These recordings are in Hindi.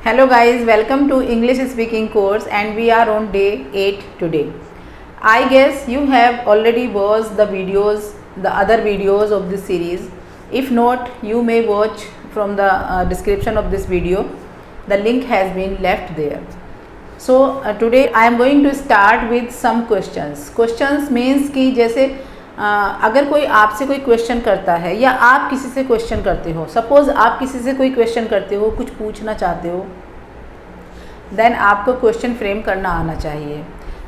Hello guys, welcome to English speaking course and we are on day 8 today. I guess you have already watched the other videos of this series. If not, you may watch from the description of this video. The link has been left there. So today I am going to start with some questions. Questions means कि जैसे अगर कोई आपसे कोई क्वेश्चन करता है या आप किसी से क्वेश्चन करते हो, सपोज़ आप किसी से कोई क्वेश्चन करते हो, कुछ पूछना चाहते हो, देन आपको क्वेश्चन फ्रेम करना आना चाहिए.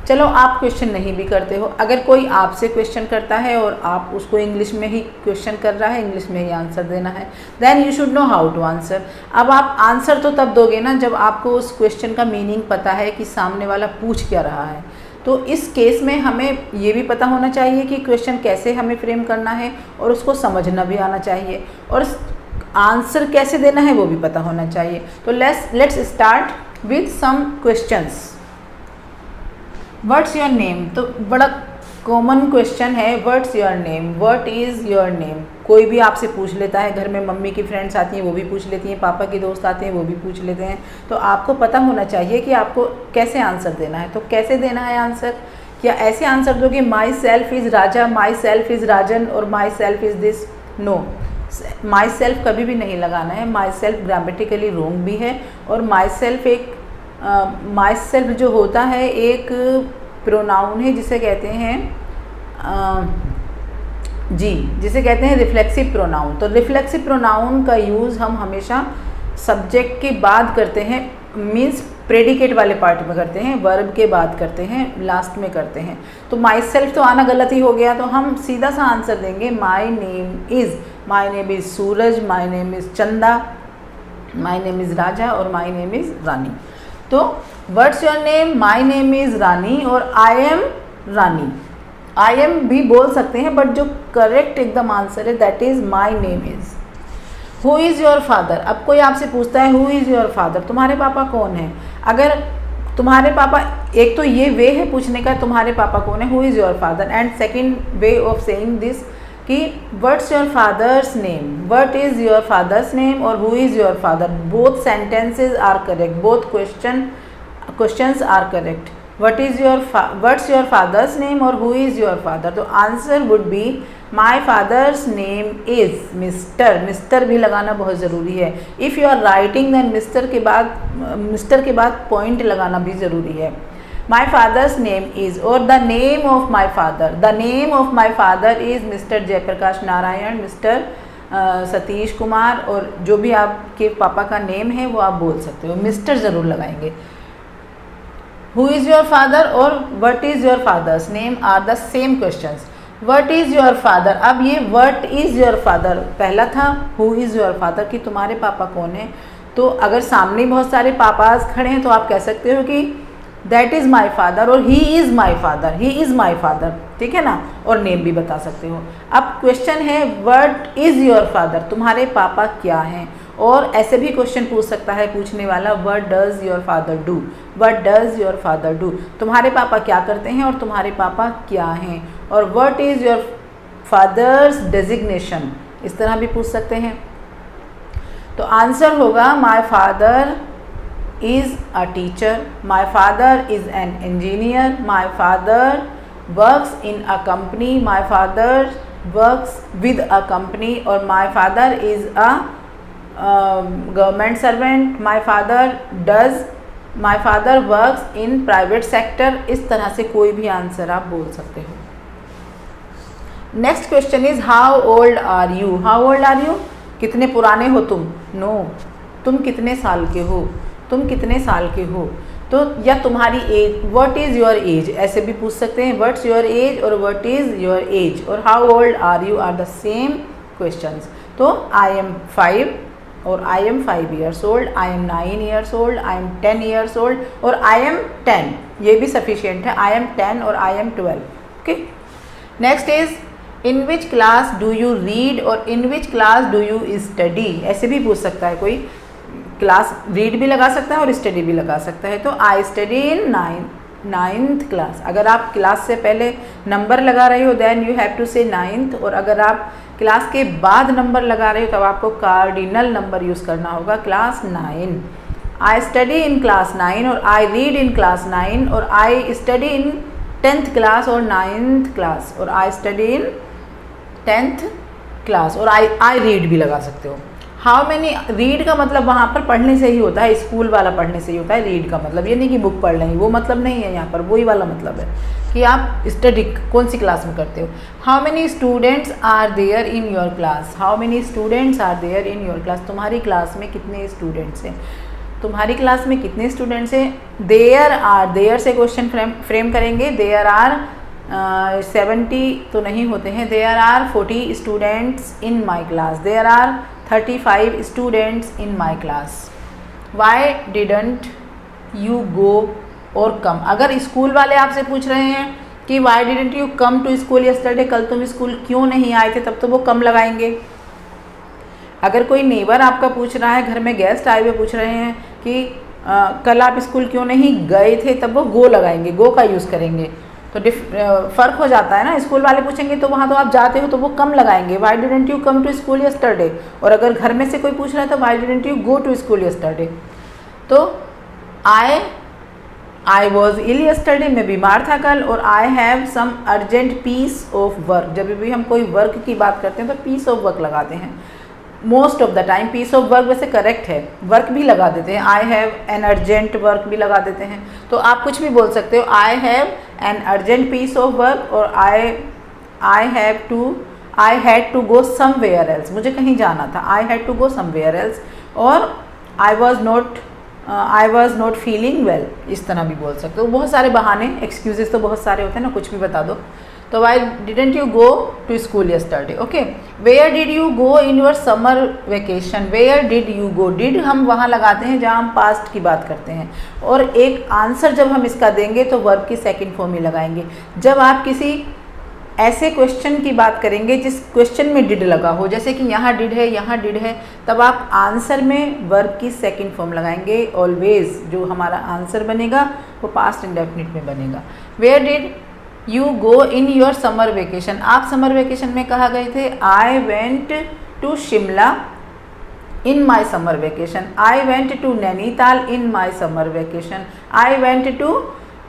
चलो आप क्वेश्चन नहीं भी करते हो, अगर कोई आपसे क्वेश्चन करता है और आप उसको इंग्लिश में ही क्वेश्चन कर रहा है, इंग्लिश में ही आंसर देना है, then you should know how to answer. अब आप आंसर तो तब दोगे ना जब आपको उस क्वेश्चन का मीनिंग पता है कि सामने वाला पूछ क्या रहा है. तो इस केस में हमें ये भी पता होना चाहिए कि क्वेश्चन कैसे हमें फ्रेम करना है और उसको समझना भी आना चाहिए और आंसर कैसे देना है वो भी पता होना चाहिए. तो let's start with some questions. What's your name? तो बड़ा कॉमन क्वेश्चन है, what's your name, what is your name. कोई भी आपसे पूछ लेता है, घर में मम्मी की फ्रेंड्स आती हैं वो भी पूछ लेती हैं, पापा की दोस्त आते हैं वो भी पूछ लेते हैं. तो आपको पता होना चाहिए कि आपको कैसे आंसर देना है. तो कैसे देना है आंसर? क्या ऐसे आंसर दो कि myself is Raja, myself is Rajan और myself is this? No, myself कभी भी नहीं लगाना है. माई सेल्फ ग्रामेटिकली रॉन्ग भी है और माई सेल्फ एक माई सेल्फ जो होता है एक प्रोनाउन है जिसे कहते हैं जिसे कहते हैं रिफ्लेक्सिव प्रोनाउन. तो रिफ्लेक्सिव प्रोनाउन का यूज़ हम हमेशा सब्जेक्ट के बाद करते हैं, मीन्स प्रेडिकेट वाले पार्ट में करते हैं, वर्ब के बाद करते हैं, लास्ट में करते हैं. तो माई सेल्फ तो आना गलत ही हो गया. तो हम सीधा सा आंसर देंगे माई name is Suraj, my name is चंदा, माई नेम इज़ राजा और माई नेम इज़ रानी. तो what's your name? My name is Rani और I M Rani. I am भी बोल सकते हैं बट जो करेक्ट एकदम आंसर है that is my name is. Who is your father? अब कोई आपसे पूछता है हु इज़ योर फादर, तुम्हारे पापा कौन है. अगर तुम्हारे पापा, एक तो ये वे है पूछने का तुम्हारे पापा कौन है, who is your father. And second way of saying this कि what's your father's name, what is your father's name और who is your father. Both sentences are correct, both questions are correct. What's your father's name और हु इज़ योर फादर. तो answer would be my father's name is mister. Mister भी लगाना बहुत ज़रूरी है. If you are writing then mister के बाद पॉइंट लगाना भी ज़रूरी है. माई फादर्स नेम इज़ और the name of my father. The name of my father is mister Jayaprakash Narayan, mister Satish Kumar, और जो भी आपके पापा का नेम है वो आप बोल सकते हो, मिस्टर ज़रूर लगाएंगे. हु इज़ योर फादर और what is your father's name are the same questions. What is your father, अब ये व्हाट इज़ योर फादर पहला था, हु इज़ योर फादर कि तुम्हारे पापा कौन है. तो अगर सामने बहुत सारे पापास खड़े हैं तो आप कह सकते हो कि दैट इज़ माई फादर और he is my father, he is my father, ठीक है ना, और नेम भी बता सकते हो. अब क्वेश्चन है व्हाट इज़ योर फादर, तुम्हारे पापा क्या हैं. और ऐसे भी क्वेश्चन पूछ सकता है पूछने वाला what does your father do, what does your father do, तुम्हारे पापा क्या करते हैं और तुम्हारे पापा क्या हैं. और what is your fathers designation, इस तरह भी पूछ सकते हैं. तो आंसर होगा my father is a teacher, my father is an engineer, my father works in a company, my father works with a company, or my father is a government servant, my father works in private sector. इस तरह से कोई भी आंसर आप बोल सकते हो. Next question is how old are you. How old are you, कितने पुराने हो तुम. नो, तुम कितने साल के हो, तुम कितने साल के हो. तो या तुम्हारी age, what is your age, ऐसे भी पूछ सकते हैं. व्हाट्स योर एज और व्हाट इज़ योर एज और how old are you are the same questions. तो आई एम 5 और I am 5 years old, I am 9 years old, I am 10 years old और आई एम 10, ये भी सफिशियंट है. आई एम 10 और I am 12. Okay. Next is in which class do you read और in which class do you study. ऐसे भी पूछ सकता है कोई, क्लास रीड भी लगा सकता है और स्टडी भी लगा सकता है. तो I study in 9th class. अगर आप क्लास से पहले नंबर लगा रहे हो देन यू हैव टू से 9th, और अगर आप क्लास के बाद नंबर लगा रहे हो तब आपको कार्डिनल नंबर यूज़ करना होगा, class 9. I study in class 9 और आई रीड इन क्लास 9 और I study in 10th class और 9th क्लास और I study in 10th class और आई रीड भी लगा सकते हो। हाउ मैनी, रीड का मतलब वहाँ पर पढ़ने से ही होता है, स्कूल वाला पढ़ने से ही होता है। रीड का मतलब ये नहीं कि बुक पढ़ लेंगे, वो मतलब नहीं है यहाँ पर, वही वाला मतलब है कि आप स्टडी कौन सी क्लास में करते हो। How many students are there in your class, how many students are there in your class, तुम्हारी क्लास में कितने स्टूडेंट्स हैं, तुम्हारी क्लास में कितने स्टूडेंट्स हैं। देयर आर, देयर से क्वेश्चन फ्रेम करेंगे। देयर आर 70 तो नहीं होते हैं, there are 40 students in my class, there are 35 students in my class. Why didn't you go और कम, अगर स्कूल वाले आपसे पूछ रहे हैं कि why didn't you come to school yesterday, कल तुम स्कूल क्यों नहीं आए थे, तब तो वो कम लगाएंगे। अगर कोई नेबर आपका पूछ रहा है, घर में गेस्ट आए हुए पूछ रहे हैं कि कल आप स्कूल क्यों नहीं गए थे, तब वो गो लगाएंगे, गो का यूज़ करेंगे। तो फ़र्क हो जाता है ना, स्कूल वाले पूछेंगे तो वहाँ तो आप जाते हो तो वो कम लगाएंगे, why didn't you come to school yesterday. और अगर घर में से कोई पूछ रहा है तो why didn't you go to school yesterday. तो आई वॉज इल यस्टरडे, मैं बीमार था कल, और I have some urgent piece of work, जब भी हम कोई वर्क की बात करते हैं तो पीस ऑफ वर्क लगाते हैं। Most of the time piece of work वैसे करेक्ट है, वर्क भी लगा देते हैं, I have an urgent work भी लगा देते हैं। तो आप कुछ भी बोल सकते हो, I have an urgent piece of work, और I had to go somewhere else, मुझे कहीं जाना था, I had to go somewhere else, और I was not feeling well, इस तरह भी बोल सकते हो। बहुत सारे बहाने, एक्सक्यूजेस तो बहुत सारे होते हैं ना, कुछ भी बता दो। तो why didn't you go to school yesterday, okay. Where did you go in your summer vacation, where did you go, did हम वहाँ लगाते हैं जहाँ हम पास्ट की बात करते हैं, और एक आंसर जब हम इसका देंगे तो वर्ब की सेकंड फॉर्म ही लगाएंगे। जब आप किसी ऐसे क्वेश्चन की बात करेंगे जिस क्वेश्चन में डिड लगा हो, जैसे कि यहाँ डिड है, यहाँ डिड है, तब आप आंसर में वर्ब की सेकंड फॉर्म लगाएंगे। ऑलवेज जो हमारा आंसर बनेगा वो पास्ट इंडेफिनिट में बनेगा। Where did you go in your summer vacation, आप समर वेकेशन में कहाँ गए थे। I went to Shimla in my summer vacation, I went to Nainital in my summer vacation, I went to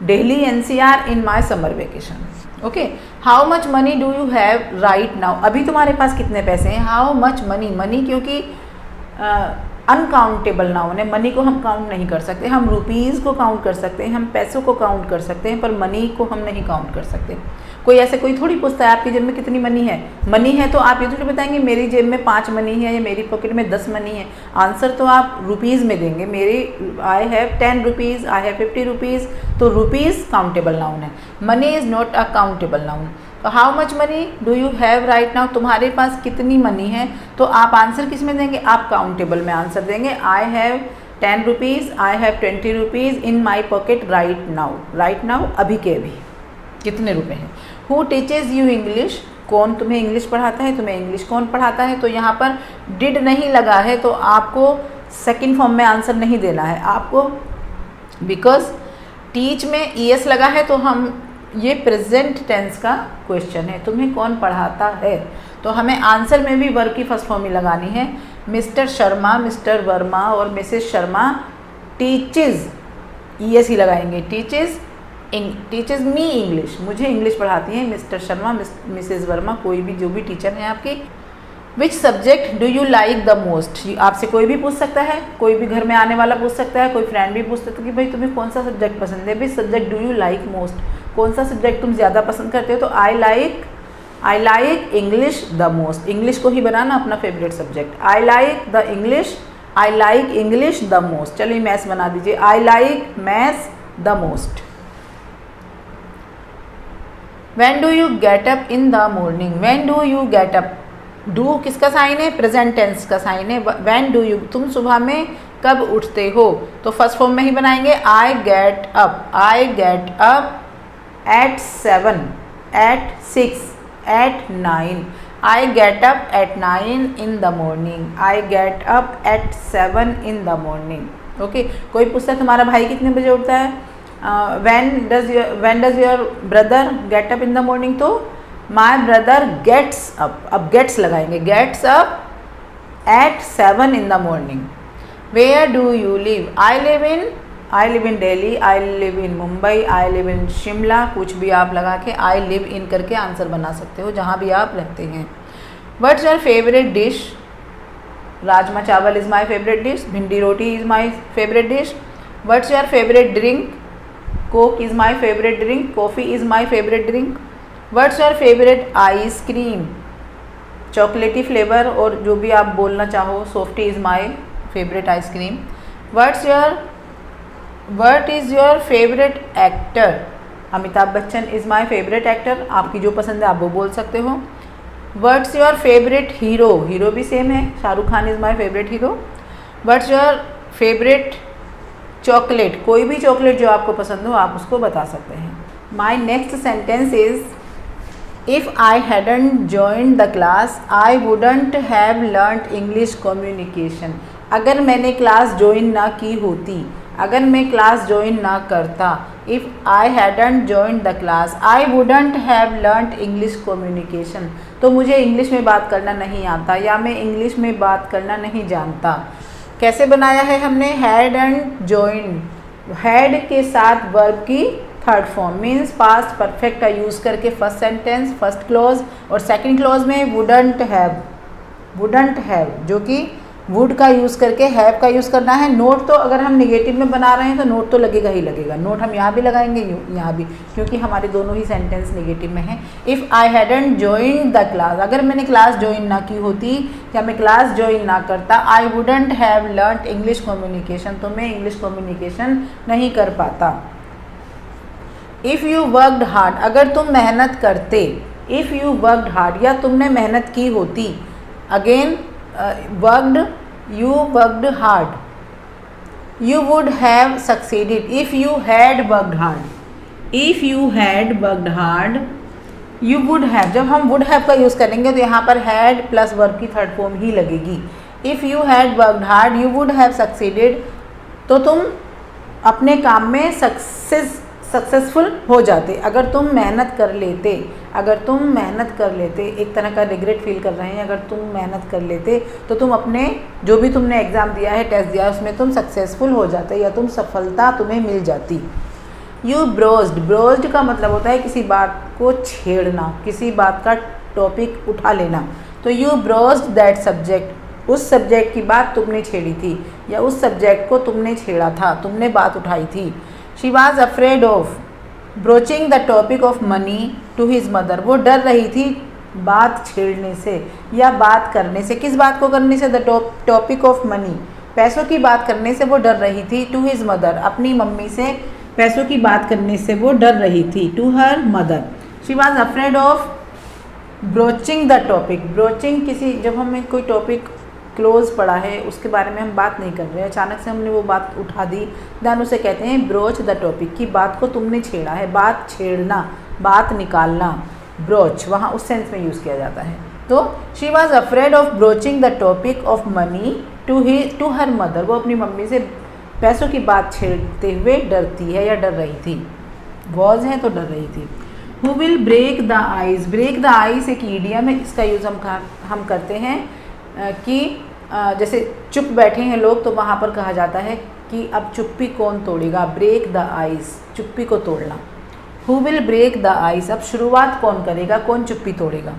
Delhi NCR in my summer vacation, okay. How much money do you have right now, अभी तुम्हारे पास कितने पैसे हैं। हाउ मच मनी, मनी क्योंकि अनकाउंटेबल नाउन है, मनी को हम काउंट नहीं कर सकते। हम रुपीज़ को काउंट कर सकते हैं, हम पैसों को काउंट कर सकते हैं, पर मनी को हम नहीं काउंट कर सकते। कोई थोड़ी पूछता है आपकी जेब में कितनी मनी है। मनी है तो आप ये थोड़ी बताएंगे मेरी जेब में 5 मनी है या मेरी पॉकेट में 10 मनी है। आंसर तो आप रुपीज़ में देंगे। मेरी I have 10 rupees, I have 50 rupees, तो रुपीज़ काउंटेबल नाउन है, money is not a countable noun. तो how much money do you have right now, तुम्हारे पास कितनी मनी है, तो आप आंसर किस में देंगे, आप काउंटेबल में आंसर देंगे। आई have 10 rupees, I have 20 rupees in my pocket right now, right now अभी के अभी कितने रुपए हैं। हु टीचेज यू इंग्लिश, कौन तुम्हें इंग्लिश पढ़ाता है, तुम्हें इंग्लिश कौन पढ़ाता है। तो यहाँ पर डिड नहीं लगा है तो आपको सेकंड फॉर्म में आंसर नहीं देना है आपको, बिकॉज टीच में ES लगा है, तो हम ये प्रेजेंट टेंस का क्वेश्चन है, तुम्हें कौन पढ़ाता है, तो हमें आंसर में भी वर्ब की फर्स्ट फॉर्म ही लगानी है। मिस्टर शर्मा, मिस्टर वर्मा और मिसेस शर्मा टीचेज, ES ही लगाएंगे, टीचेज मी इंग्लिश, मुझे इंग्लिश पढ़ाती हैं मिस्टर शर्मा, मिसेस वर्मा, कोई भी जो भी टीचर हैं आपकी। Which subject do you like the most, आपसे कोई भी पूछ सकता है, कोई भी घर में आने वाला पूछ सकता है, कोई फ्रेंड भी पूछ सकता है कि भाई तुम्हें कौन सा सब्जेक्ट पसंद है। Which subject do you like most, कौन सा सब्जेक्ट तुम ज़्यादा पसंद करते हो, तो I like English the most, English को ही बनाना अपना favourite subject. I like English the most, चलिए मैथ्स बना दीजिए, I like maths the most. When do you get up in the morning, when do you get up, do किसका साइन है, प्रेजेंट टेंस का साइन है। when do you, तुम सुबह में कब उठते हो, तो फर्स्ट फॉर्म में ही बनाएंगे। I get up at 7, at 6, at 9, I get up at 9 in the morning, I get up at 7 in the morning, okay. कोई पूछता है तुम्हारा भाई कितने बजे उठता है, when does your brother get up in the morning, तो my brother gets up, अब gets लगाएंगे, gets up at 7 in the morning। Where do you live? I live in Delhi, I live in Mumbai, I live in Shimla, कुछ भी आप लगा के आई लिव इन करके आंसर बना सकते हो जहाँ भी आप रहते हैं। What's your favourite dish? Rajma chawal is my favourite dish, bhindi roti is my favourite dish. What's your favourite drink? Coke is my favourite drink, coffee is my favourite drink. What's your favourite ice cream? Chocolatey flavour और जो भी आप बोलना चाहो, softy is my favourite ice cream. What is your favourite actor? Amitabh Bachchan is my favourite actor, आपकी जो पसंद है आप वो बोल सकते हो। What's your favourite hero? Hero भी सेम है, Shahrukh Khan is my favourite hero. What's your favourite chocolate? कोई भी चॉकलेट जो आपको पसंद हो आप उसको बता सकते हैं। My next sentence is if I hadn't joined the class I wouldn't have learned English communication. अगर मैंने क्लास ज्वाइन ना की होती, अगर मैं क्लास ज्वाइन ना करता, if I hadn't joined the class I wouldn't have learned English communication, तो मुझे इंग्लिश में बात करना नहीं आता या मैं इंग्लिश में बात करना नहीं जानता। कैसे बनाया है हमने? हैड एंड जॉइन, हैड के साथ वर्ब की third form means past perfect का यूज़ करके फर्स्ट सेंटेंस, फर्स्ट क्लॉज, और सेकंड क्लॉज में वुडंट हैव जो कि वुड का यूज़ करके हैव का यूज़ करना है। नोट तो अगर हम निगेटिव में बना रहे हैं तो नोट तो लगेगा ही लगेगा, नोट हम यहाँ भी लगाएंगे यहाँ भी, क्योंकि हमारे दोनों ही सेंटेंस निगेटिव में हैं। If I hadn't joined the class, अगर मैंने क्लास ज्वाइन ना की होती या मैं क्लास ज्वाइन ना करता, I wouldn't have learned English communication, तो मैं इंग्लिश कम्युनिकेशन नहीं कर पाता। इफ़ यू वर्कड हार्ड, अगर तुम मेहनत करते, इफ़ यू वर्कड हार्ड या तुमने मेहनत की होती, again worked, you worked hard, you would have succeeded if you had worked hard, if you had worked hard, you would have, जब हम would have का यूज़ करेंगे तो यहाँ पर had प्लस वर्ब की थर्ड फॉर्म ही लगेगी। if you had worked hard you would have succeeded, तो तुम अपने काम में सक्सेसफुल हो जाते। अगर तुम मेहनत कर लेते, अगर तुम मेहनत कर लेते, एक तरह का रिग्रेट फील कर रहे हैं, अगर तुम मेहनत कर लेते तो तुम अपने जो भी तुमने एग्ज़ाम दिया है, टेस्ट दिया है, उसमें तुम सक्सेसफुल हो जाते या तुम सफलता तुम्हें मिल जाती। यू ब्रोज्ड, ब्रोज्ड का मतलब होता है किसी बात को छेड़ना, किसी बात का टॉपिक उठा लेना। तो यू ब्रोज्ड दैट सब्जेक्ट, उस सब्जेक्ट की बात तुमने छेड़ी थी या उस सब्जेक्ट को तुमने छेड़ा था, तुमने बात उठाई थी। She was afraid of broaching the topic of money to his mother, वो डर रही थी बात छेड़ने से या बात करने से। किस बात को करने से? द टॉपिक ऑफ मनी, पैसों की बात करने से वो डर रही थी। टू हिज मदर, अपनी मम्मी से पैसों की बात करने से वो डर रही थी। To her mother, she was afraid of broaching the topic. Broaching किसी, जब हमें कोई टॉपिक क्लोज पड़ा है उसके बारे में हम बात नहीं कर रहे हैं, अचानक से हमने वो बात उठा दी, देन उसे कहते हैं ब्रोच द टॉपिक, की बात को तुमने छेड़ा है। बात छेड़ना, बात निकालना, ब्रोच वहाँ उस सेंस में यूज़ किया जाता है। तो she was afraid of broaching the topic of money to her mother, वो अपनी मम्मी से पैसों की बात छेड़ते हुए डरती है या डर रही थी। वॉज है तो डर रही थी। Who will break the eyes, break the eyes एक ईडियम है, इसका यूज़ हम करते हैं कि जैसे चुप बैठे हैं लोग तो वहाँ पर कहा जाता है कि अब चुप्पी कौन तोड़ेगा, ब्रेक द आइस, चुप्पी को तोड़ना। Who will break the ice, अब शुरुआत कौन करेगा, कौन चुप्पी तोड़ेगा।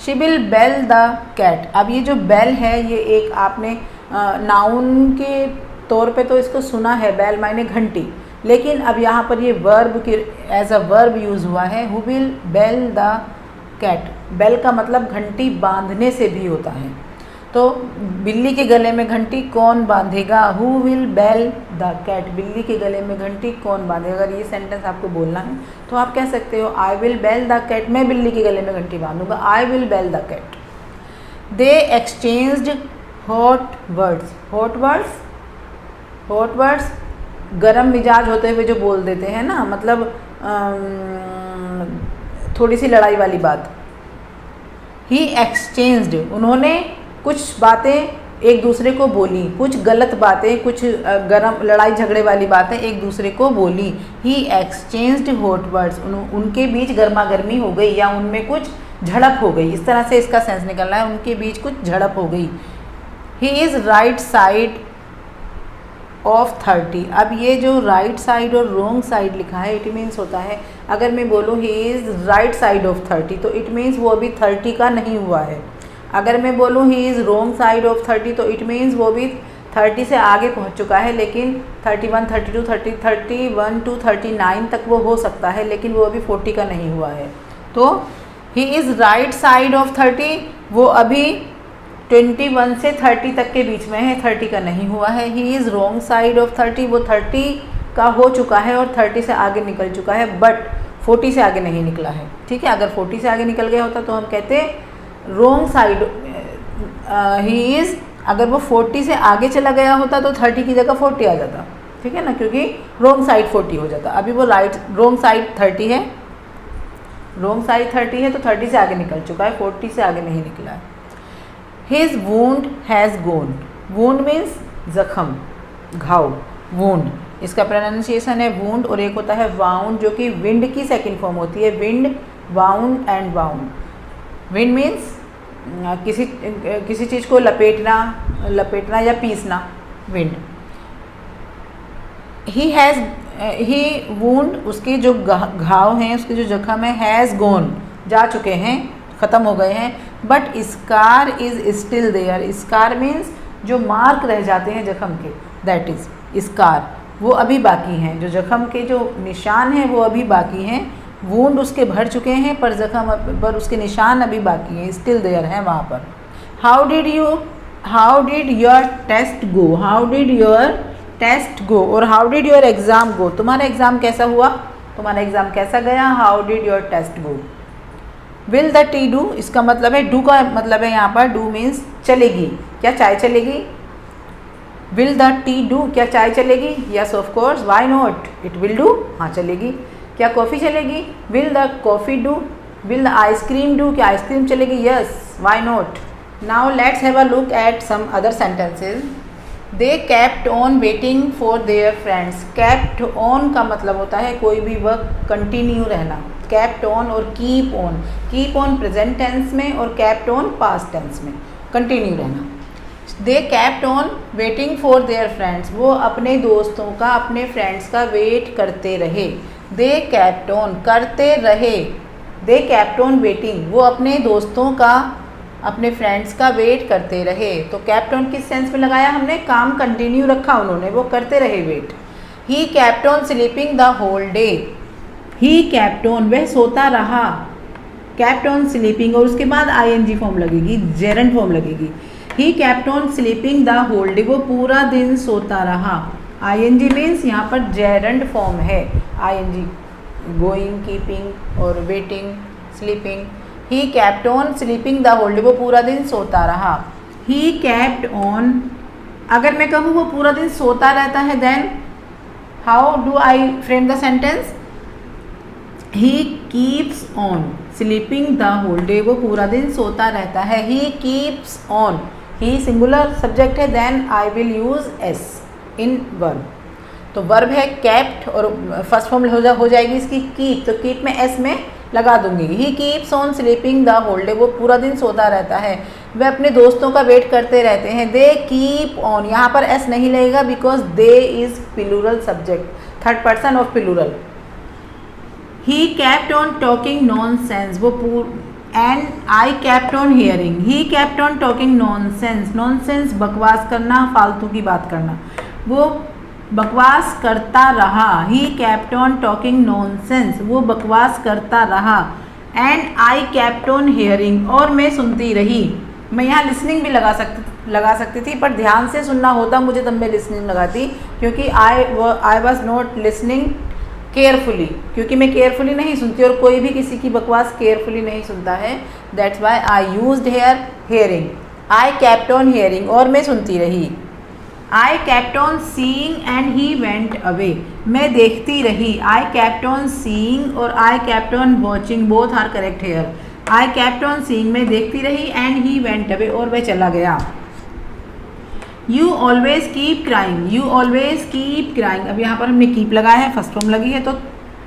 She will bell the cat, अब ये जो बेल है ये एक आपने नाउन के तौर पे तो इसको सुना है, बेल मायने घंटी, लेकिन अब यहाँ पर ये वर्ब की एज अ वर्ब यूज़ हुआ है। Who will bell the cat, bell का मतलब घंटी बांधने से भी होता है, तो बिल्ली के गले में घंटी कौन बांधेगा। Who will bell the cat, बिल्ली के गले में घंटी कौन बांधेगा। अगर ये सेंटेंस आपको बोलना है तो आप कह सकते हो I will bell the cat, मैं बिल्ली के गले में घंटी बांधूंगा, I will bell the cat. They exchanged hot words, hot words, hot words गरम मिजाज होते हुए जो बोल देते हैं ना, मतलब थोड़ी सी लड़ाई वाली बात। ही एक्सचेंज्ड, उन्होंने कुछ बातें एक दूसरे को बोली, कुछ गलत बातें, कुछ गरम लड़ाई झगड़े वाली बातें एक दूसरे को बोली। ही एक्सचेंज्ड हॉट वर्ड्स, उनके बीच गर्मा गर्मी हो गई या उनमें कुछ झड़प हो गई, इस तरह से इसका सेंस निकलना है, उनके बीच कुछ झड़प हो गई। He is right side of 30। अब ये जो राइट साइड और रॉन्ग साइड लिखा है इट मीन्स होता है, अगर मैं बोलूँ he is right side of 30 तो इट मीन्स वो अभी 30 का नहीं हुआ है। अगर मैं बोलूँ he is wrong side of 30 तो इट मीन्स वो भी 30 से आगे पहुंच चुका है, लेकिन 31, 32, 31 to 39 तक वो हो सकता है, लेकिन वो अभी 40 का नहीं हुआ है। तो he is right side of 30 वो अभी 21 से 30 तक के बीच में है, 30 का नहीं हुआ है। He is wrong side of 30 वो 30 का हो चुका है और 30 से आगे निकल चुका है, बट 40 से आगे नहीं निकला है। ठीक है, अगर 40 से आगे निकल गया होता तो हम कहते रॉन्ग साइड ही इज़, अगर वो 40 से आगे चला गया होता तो 30 की जगह 40 आ जाता। ठीक है ना, क्योंकि रॉन्ग साइड 40 हो जाता। अभी वो रॉन्ग साइड 30 है, रॉन्ग साइड 30 है तो 30 से आगे निकल चुका है, 40 से आगे नहीं निकला है। His wound has gone. Wound means जख्म, घाव, वूंड। इसका प्रोनाउंसिएशन है वूंड और एक होता है वाउंड, जो कि विंड की सेकंड फॉर्म होती है। Wind, wound and wound. Wind means किसी चीज़ को लपेटना या पीसना, विंड। ही वूंड, उसके जो घाव हैं, उसके जो जख्म है, हैज़ गोन, जा चुके हैं, ख़त्म हो गए हैं। But scar is still there. Scar means जो मार्क रह जाते हैं जख्म के, दैट इज़ स्कार, वो अभी बाकी हैं। जो जख्म के जो निशान हैं वो अभी बाकी हैं। वूंड उसके भर चुके हैं पर जख्म पर उसके निशान अभी बाकी हैं, स्टिल देयर हैं वहाँ पर। How did your test go. How did your test go और how did your exam go. तुम्हारा एग्ज़ाम कैसा हुआ, तुम्हारा एग्ज़ाम कैसा गया। How did your test go. Will the tea do, इसका मतलब है, डू का मतलब है यहाँ पर, डू मीन्स चलेगी। क्या चाय चलेगी। विल द टी डू, क्या चाय चलेगी। Yes of course, why not, it will do, हाँ चलेगी। क्या कॉफ़ी चलेगी। Will the coffee do. Will the ice cream do, क्या आइसक्रीम चलेगी। Yes, why not. Now let's have a look at some other sentences. They kept on waiting for their friends. Kept on का मतलब होता है कोई भी वर्क कंटिन्यू रहना। केप्ट ऑन और keep on, keep on present tense में और केप्ट ऑन पास्ट टेंस में, कंटिन्यू रहना। दे kept on waiting for their friends, वो अपने दोस्तों का, अपने फ्रेंड्स का वेट करते रहे। दे केप्ट ऑन, करते रहे। दे केप्ट ऑन वेटिंग, वो अपने दोस्तों का, अपने फ्रेंड्स का वेट करते रहे। तो केप्ट ऑन किस सेंस में लगाया हमने, काम कंटिन्यू रखा उन्होंने, वो करते रहे wait. He kept on sleeping the whole day. He kept on, वह सोता रहा। केप्ट ऑन स्लीपिंग और उसके बाद आईएनजी फॉर्म लगेगी, जेरंड फॉर्म लगेगी। He kept on sleeping the whole day, वो पूरा दिन सोता रहा। आईएनजी मीन्स यहाँ पर जेरंड फॉर्म है। आईएनजी, गोइंग, कीपिंग और waiting, sleeping. He kept on sleeping the whole day, वो पूरा दिन सोता रहा। ही केप्ट ऑन, अगर मैं कहूँ वो पूरा दिन सोता रहता है, then how do I frame the sentence. He keeps on sleeping the whole day, वो पूरा दिन सोता रहता है। He keeps on, he singular subject है, then I will use s in verb. तो वर्ब है केप्ट और फर्स्ट फॉर्म हो जाएगी इसकी कीप, तो कीप में एस में लगा दूंगी। He keeps on sleeping the whole day, वो पूरा दिन सोता रहता है। वे अपने दोस्तों का वेट करते रहते हैं। दे कीप ऑन, यहाँ पर एस नहीं लगेगा because they is plural subject, third person of plural. He kept on talking nonsense, वो and I kept on hearing. He kept on talking nonsense, nonsense बकवास करना, फालतू की बात करना, वो बकवास करता रहा। ही केप्ट ऑन टॉकिंग नॉनसेंस, वो बकवास करता रहा। And I kept on hearing, और मैं सुनती रही। मैं यहाँ लिसनिंग भी लगा सकती थी, पर ध्यान से सुनना होता मुझे तब मैं लिसनिंग लगाती, क्योंकि आई वॉज नॉट लिसनिंग केयरफुली, क्योंकि मैं केयरफुली नहीं सुनती और कोई भी किसी की बकवास केयरफुली नहीं सुनता है। That's why I used here hearing. I kept on hearing, और मैं सुनती रही। I kept on seeing and he went away, मैं देखती रही। आई केप्ट ऑन सीइंग और I kept on watching, both are correct here. I kept on seeing, मैं देखती रही, एंड ही वेंट अवे, और वह चला गया। You always keep crying, you always keep crying, अब यहाँ पर हमने कीप लगाया है, फर्स्ट फॉर्म लगी है तो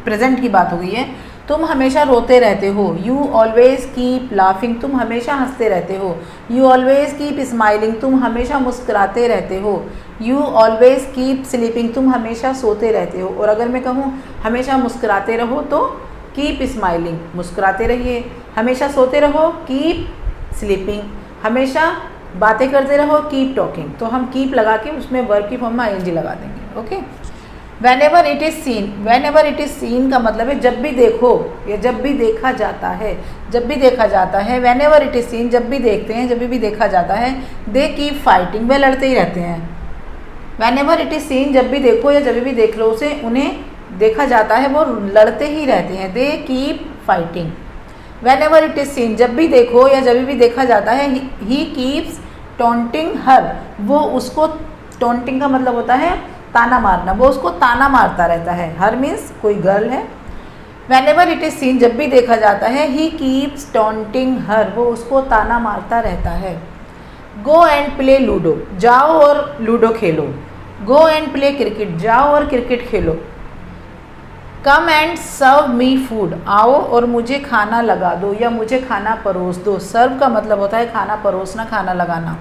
प्रेजेंट की बात हो गई है। तुम हमेशा रोते रहते हो, यू ऑलवेज कीप लाफिंग, तुम हमेशा हंसते रहते हो, यू ऑलवेज कीप स्माइलिंग, तुम हमेशा मुस्कुराते रहते हो, यू ऑलवेज कीप स्लीपिंग, तुम हमेशा सोते रहते हो। और अगर मैं कहूँ हमेशा मुस्कुराते रहो तो कीप स्माइलिंग, मुस्कुराते रहिए, हमेशा सोते रहो कीप स्लीपिंग, हमेशा बातें करते रहो कीप टॉकिंग। तो हम कीप लगा के उसमें वर्ब की फॉर्म में ing लगा देंगे। Okay, whenever it is seen, whenever it is seen का मतलब है जब भी देखो या जब भी देखा जाता है, जब भी देखा जाता है। whenever it is seen जब भी देखते हैं, जब भी देखा जाता है। they keep fighting वे लड़ते ही रहते हैं। whenever it is seen जब भी देखो या जब भी देख लो उसे, उन्हें देखा जाता है, वो लड़ते ही रहते हैं। they keep fighting। whenever it is seen जब भी देखो या जब भी देखा जाता है। he keeps taunting her वो उसको, taunting का मतलब होता है ताना मारना, वो उसको ताना मारता रहता है। हर मीन्स कोई गर्ल है। whenever it is seen जब भी देखा जाता है। he keeps taunting her वो उसको ताना मारता रहता है। go and play ludo जाओ और ludo Khelo. go and play cricket जाओ और cricket Khelo. come and serve me food आओ और मुझे खाना लगा दो या मुझे खाना परोस दो। सर्व का मतलब होता है खाना परोसना, खाना लगाना।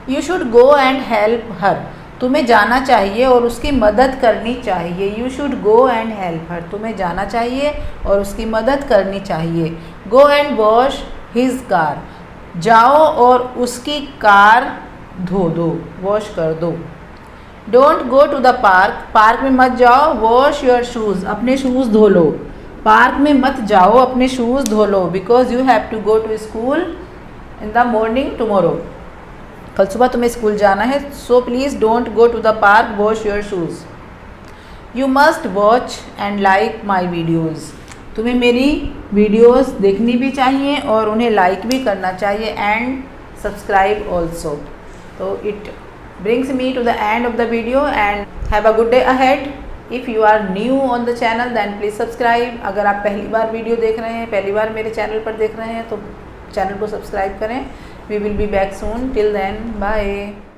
you should go and help her तुम्हें जाना चाहिए और उसकी मदद करनी चाहिए। you should go and help her तुम्हें जाना चाहिए और उसकी मदद करनी चाहिए। go and wash his car जाओ और उसकी कार धो दो, वॉश कर दो। Don't go to the park park में मत जाओ। वॉश योर शूज़ अपने शूज़ धो लो। पार्क में मत जाओ, अपने शूज़ धो लो। Because you have to go to school in the morning tomorrow कल सुबह तुम्हें स्कूल जाना है। So please don't go to the park, wash your shoes. You must watch and like my videos तुम्हें मेरी वीडियोज़ देखनी भी चाहिए और उन्हें लाइक भी करना चाहिए। And subscribe also. तो it brings me to the end of the video and have a good day ahead. If you are new on the channel then please subscribe. अगर आप पहली बार वीडियो देख रहे हैं, पहली बार मेरे चैनल पर देख रहे हैं तो चैनल को सब्सक्राइब करें। We will be back soon. Till then, bye.